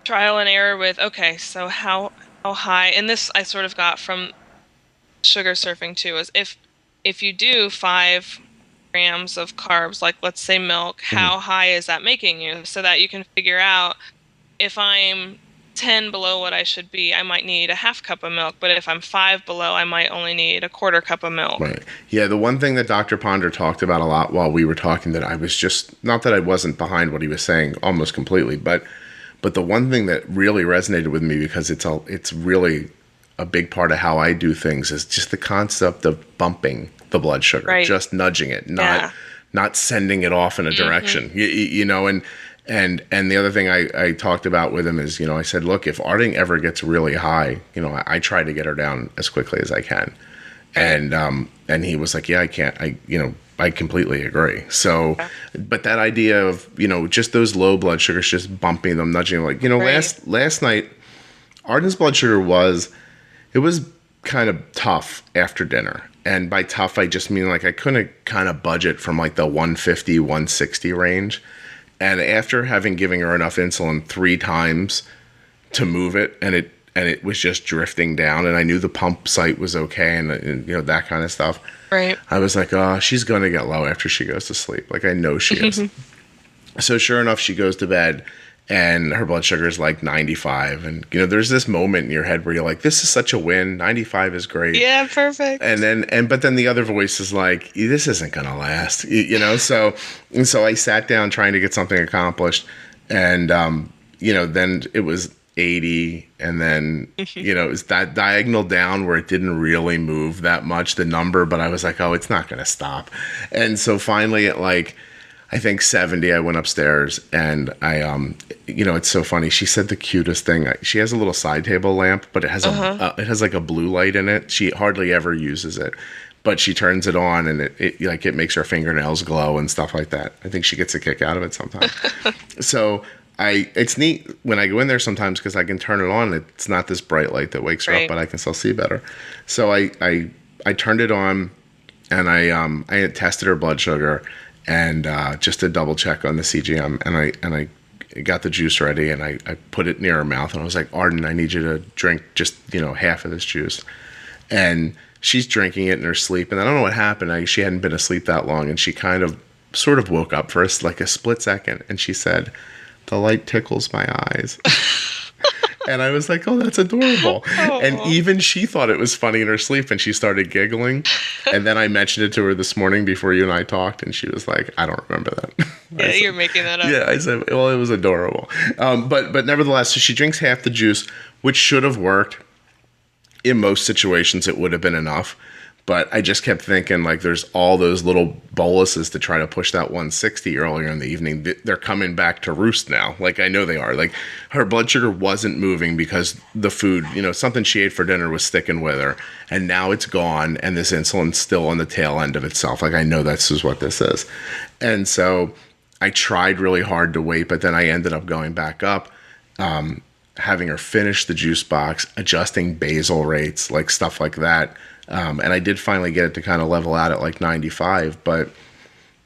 trial and error with, okay, so how high, and this I sort of got from sugar surfing too, is if you do 5 grams of carbs, like let's say milk, how high is that making you, so that you can figure out if I'm 10 below what I should be, I might need a half cup of milk, but if I'm 5 below, I might only need a quarter cup of milk. Right. Yeah, the one thing that Dr. Ponder talked about a lot while we were talking, that I was just, not that I wasn't behind what he was saying almost completely, but the one thing that really resonated with me, because it's really a big part of how I do things, is just the concept of bumping the blood sugar, just nudging it, not sending it off in a direction, And the other thing I talked about with him is, I said, look, if Arding ever gets really high, I try to get her down as quickly as I can. And he was like, yeah, I can't. I completely agree. So, but that idea of, just those low blood sugars, just bumping them, nudging them, last night, Arden's blood sugar was kind of tough after dinner. And by tough, I just mean I couldn't kind of budget from the 150, 160 range. And after having given her enough insulin 3 times to move it, and and it was just drifting down, and I knew the pump site was okay, and you know, that kind of stuff. Right. I was like, oh, she's going to get low after she goes to sleep. Like, I know she is. So sure enough, she goes to bed, and her blood sugar is like 95. And, you know, there's this moment in your head where you're like, this is such a win. 95 is great. Yeah, perfect. But then the other voice is like, this isn't going to last, you know? So I sat down trying to get something accomplished. And, you know, then it was 80. And then, you know, it was that diagonal down where it didn't really move that much, the number. But I was like, oh, it's not going to stop. And so finally at like, I think 70, I went upstairs, and I, you know, it's so funny. She said the cutest thing. She has a little side table lamp, but it has it has like a blue light in it. She hardly ever uses it, but she turns it on, and it makes her fingernails glow and stuff like that. I think she gets a kick out of it sometimes. So it's neat when I go in there sometimes because I can turn it on. It's not this bright light that wakes her up, but I can still see better. So I turned it on, and I had tested her blood sugar. And just to double check on the CGM, and I got the juice ready, and I put it near her mouth, and I was like, Arden, I need you to drink just, you know, half of this juice. And she's drinking it in her sleep, and I don't know what happened. She hadn't been asleep that long, and she kind of sort of woke up for like a split second, and she said, the light tickles my eyes. And I was like, oh, that's adorable. Oh. And even she thought it was funny in her sleep, and she started giggling. And then I mentioned it to her this morning before you and I talked, and she was like, I don't remember that. Yeah, you're making that up. Yeah, I said, well, it was adorable. But nevertheless, so she drinks half the juice, which should have worked. In most situations, it would have been enough. But I just kept thinking, like, there's all those little boluses to try to push that 160 earlier in the evening. They're coming back to roost now. Like, I know they are. Like, her blood sugar wasn't moving because the food, you know, something she ate for dinner was sticking with her. And now it's gone, and this insulin's still on the tail end of itself. Like, I know this is what this is. And so I tried really hard to wait, but then I ended up going back up, having her finish the juice box, adjusting basal rates, like stuff like that. And I did finally get it to kind of level out at like 95, but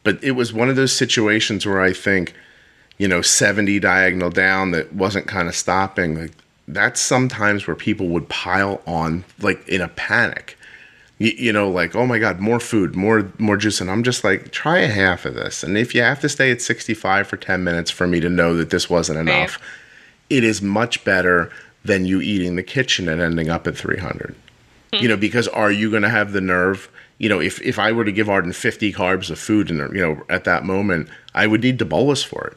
it was one of those situations where I think, you know, 70 diagonal down that wasn't kind of stopping. Like, that's sometimes where people would pile on, like, in a panic, you know, like, oh my God, more food, more juice. And I'm just like, try a half of this. And if you have to stay at 65 for 10 minutes for me to know that this wasn't enough, it is much better than you eating the kitchen and ending up at 300. You know, because are you going to have the nerve? You know, if I were to give Arden 50 carbs of food, and, you know, at that moment, I would need to bolus for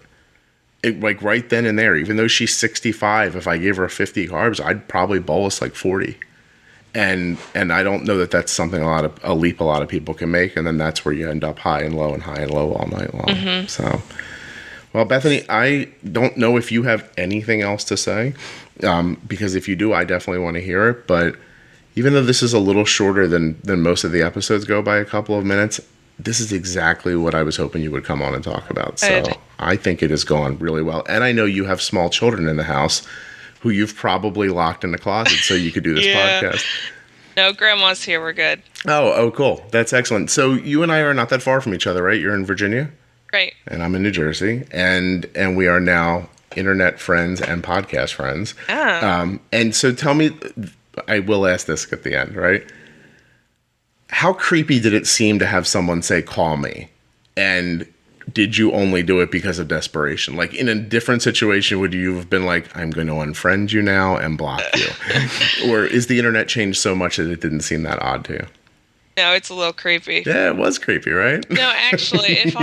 it. Like right then and there, even though she's 65, if I gave her 50 carbs, I'd probably bolus like 40. And I don't know that that's something a leap a lot of people can make. And then that's where you end up high and low and high and low all night long. Mm-hmm. So, well, Bethany, I don't know if you have anything else to say, because if you do, I definitely want to hear it. But even though this is a little shorter than most of the episodes go by a couple of minutes, this is exactly what I was hoping you would come on and talk about. So I think it has gone really well. And I know you have small children in the house who you've probably locked in the closet so you could do this podcast. No, Grandma's here. We're good. Oh, cool. That's excellent. So you and I are not that far from each other, right? You're in Virginia? Right. And I'm in New Jersey. And we are now internet friends and podcast friends. Oh. And so tell me, I will ask this at the end, right? How creepy did it seem to have someone say, call me? And did you only do it because of desperation? Like, in a different situation, would you have been like, I'm going to unfriend you now and block you? Or is the internet changed so much that it didn't seem that odd to you? No, it's a little creepy. Yeah, it was creepy, right? No, actually, if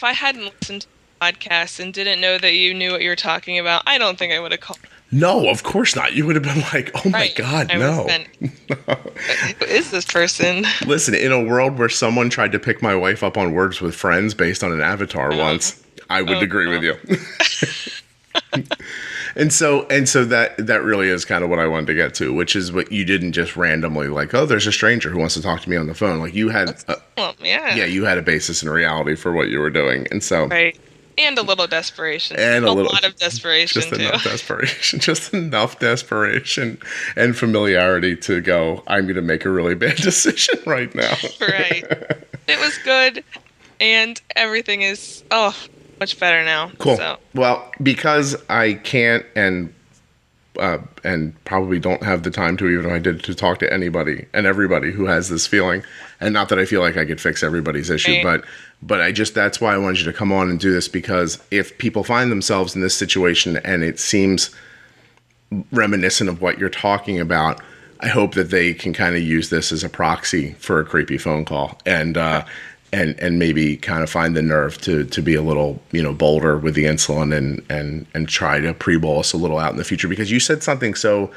I hadn't listened to the podcast and didn't know that you knew what you were talking about, I don't think I would have called. No, of course not. You would have been like, oh my God, no. Who is this person? Listen, in a world where someone tried to pick my wife up on Words with Friends based on an avatar once, I would agree with you. And so that really is kind of what I wanted to get to, which is what you didn't just randomly like, oh, there's a stranger who wants to talk to me on the phone. Like, you had, you had a basis in reality for what you were doing. And so. Right. And a little desperation. And a lot of desperation, just enough desperation. Just enough desperation and familiarity to go, I'm going to make a really bad decision right now. Right. It was good, and everything is, much better now. Cool. So. Well, because I can't and and probably don't have the time to, even if I did, to talk to anybody and everybody who has this feeling. And not that I feel like I could fix everybody's issue, but I just, that's why I wanted you to come on and do this, because if people find themselves in this situation and it seems reminiscent of what you're talking about, I hope that they can kind of use this as a proxy for a creepy phone call, and maybe kind of find the nerve to be a little, bolder with the insulin and try to pre-bolus a little out in the future. Because you said something so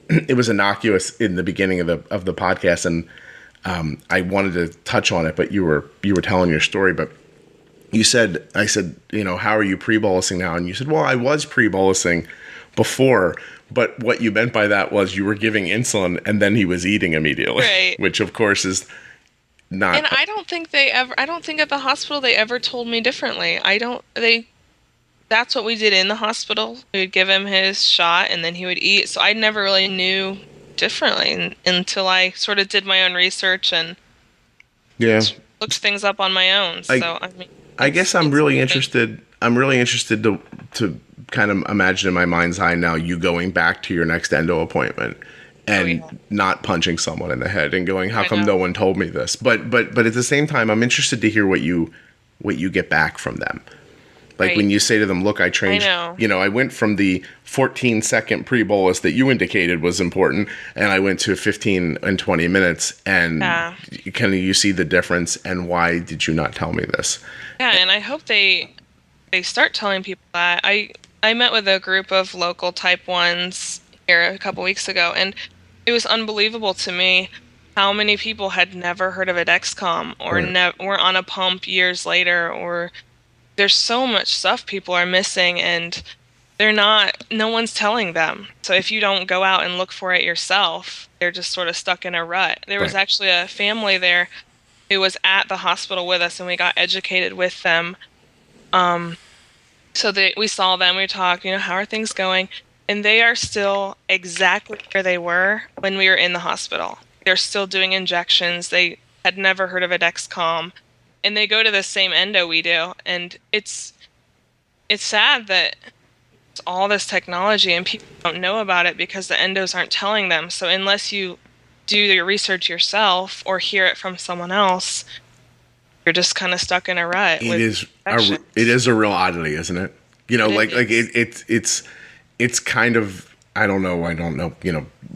it was innocuous in the beginning of the podcast, and I wanted to touch on it, but you were telling your story. But I said, how are you pre-bolusing now? And you said, well, I was pre-bolusing before, but what you meant by that was you were giving insulin and then he was eating immediately, right? Which of course is not. And I don't think at the hospital they ever told me differently. That's what we did in the hospital. We would give him his shot and then he would eat. So I never really knew differently until I sort of did my own research and looked things up on my own. I guess I'm really interested to kind of imagine in my mind's eye now you going back to your next endo appointment and not punching someone in the head and going, how come no one told me this? But at the same time, I'm interested to hear what you get back from them. Like when you say to them, look, I trained, I went from the 14-second pre-bolus that you indicated was important, and I went to 15 and 20 minutes, and can you see the difference, and why did you not tell me this? Yeah, and I hope they start telling people that. I met with a group of local type 1s here a couple weeks ago, and it was unbelievable to me how many people had never heard of a Dexcom or were on a pump years later, or there's so much stuff people are missing and no one's telling them. So if you don't go out and look for it yourself, they're just sort of stuck in a rut. There was actually a family there who was at the hospital with us, and we got educated with them. So we saw them, we talked, how are things going? And they are still exactly where they were when we were in the hospital. They're still doing injections. They had never heard of a Dexcom. And they go to the same endo we do. And it's sad that it's all this technology and people don't know about it because the endos aren't telling them. So unless you do your research yourself or hear it from someone else, you're just kind of stuck in a rut. It is a real oddity, isn't it? It's kind of, I don't know,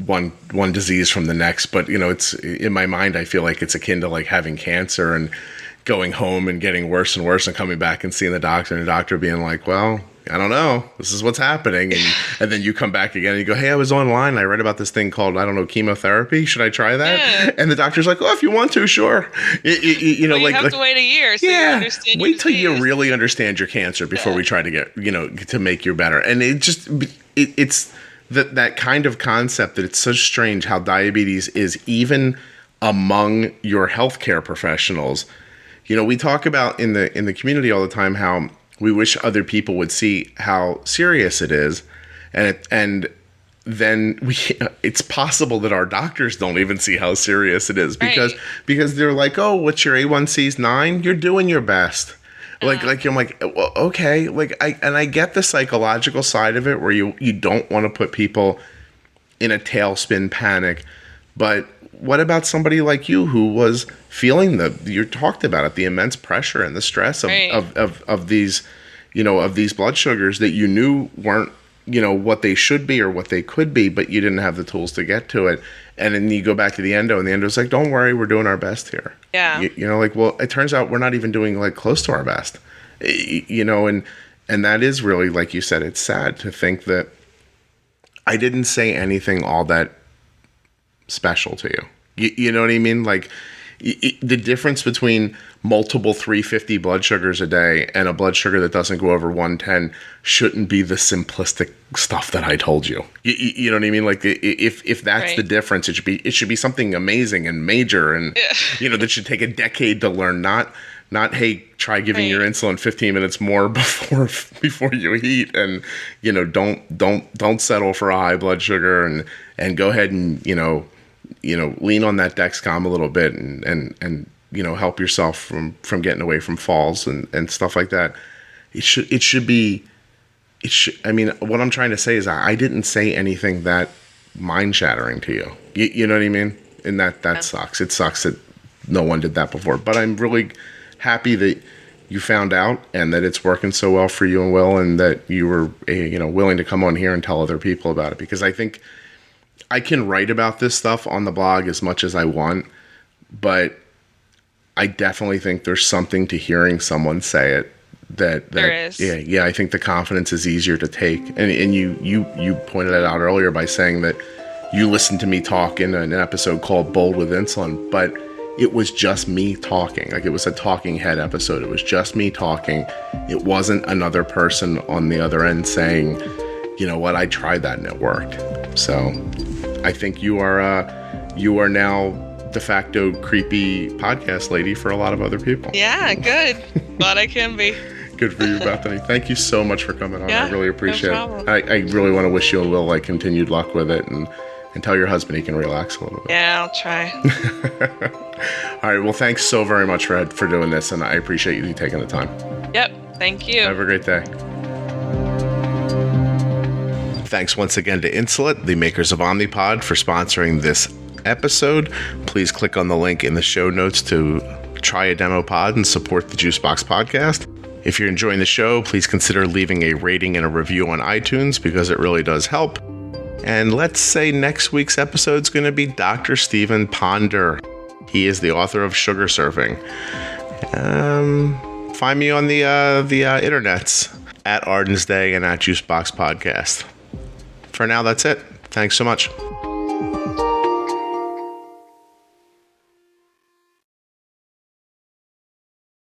one disease from the next, but it's in my mind, I feel like it's akin to like having cancer and going home and getting worse and worse and coming back and seeing the doctor, and the doctor being like, well, I don't know, this is what's happening. And then you come back again and you go, hey, I was online and I read about this thing called, chemotherapy. Should I try that? Yeah. And the doctor's like, oh, if you want to, sure. You have to wait a year so you understand. Wait till you really understand your cancer before we try to get, to make you better. And it's that kind of concept that it's so strange how diabetes is even among your healthcare professionals. We talk about in the community all the time how we wish other people would see how serious it is, and then it's possible that our doctors don't even see how serious it is because they're like, oh, what's your A1C's 9? You're doing your best. Like I'm like, well, okay, I get the psychological side of it where you don't want to put people in a tailspin panic, but what about somebody like you who was feeling you talked about it, the immense pressure and the stress of these, of these blood sugars that you knew weren't, what they should be or what they could be, but you didn't have the tools to get to it. And then you go back to the endo and the endo's like, don't worry, we're doing our best here. Yeah. Well, it turns out we're not even doing like close to our best, and that is really, like you said, it's sad to think that I didn't say anything all that special to you. You know what I mean? Like the difference between multiple 350 blood sugars a day and a blood sugar that doesn't go over 110 shouldn't be the simplistic stuff that I told you. You know what I mean? Like if that's the difference, it should be something amazing and major and that should take a decade to learn, not hey, try giving your insulin 15 minutes more before you eat, and don't settle for a high blood sugar and go ahead and lean on that Dexcom a little bit and help yourself from getting away from falls and stuff like that. It should be I mean, what I'm trying to say is I didn't say anything that mind-shattering to you. You know what I mean? And that sucks. It sucks that no one did that before. But I'm really happy that you found out and that it's working so well for you and Will, and that you were willing to come on here and tell other people about it. Because I think I can write about this stuff on the blog as much as I want, but I definitely think there's something to hearing someone say it. That there is. Yeah. I think the confidence is easier to take, and you pointed it out earlier by saying that you listened to me talk in an episode called Bold with Insulin, but it was just me talking. Like, it was a talking head episode. It was just me talking. It wasn't another person on the other end saying, you know what, I tried that and it worked. So I think you are now de facto creepy podcast lady for a lot of other people. Yeah, good. Glad I can be. Good for you, Bethany. Thank you so much for coming on. Yeah, I really appreciate no it. I really want to wish you and Will continued luck with it, and tell your husband he can relax a little bit. Yeah, I'll try. All right. Well, thanks so very much for doing this, and I appreciate you taking the time. Yep. Thank you. Have a great day. Thanks once again to Insulet, the makers of Omnipod, for sponsoring this episode. Please click on the link in the show notes to try a demo pod and support the Juicebox Podcast. If you're enjoying the show, please consider leaving a rating and a review on iTunes, because it really does help. And let's say next week's episode is going to be Dr. Stephen Ponder. He is the author of Sugar Surfing. Find me on the internets at Arden's Day and at Juicebox Podcast. For now, that's it. Thanks so much.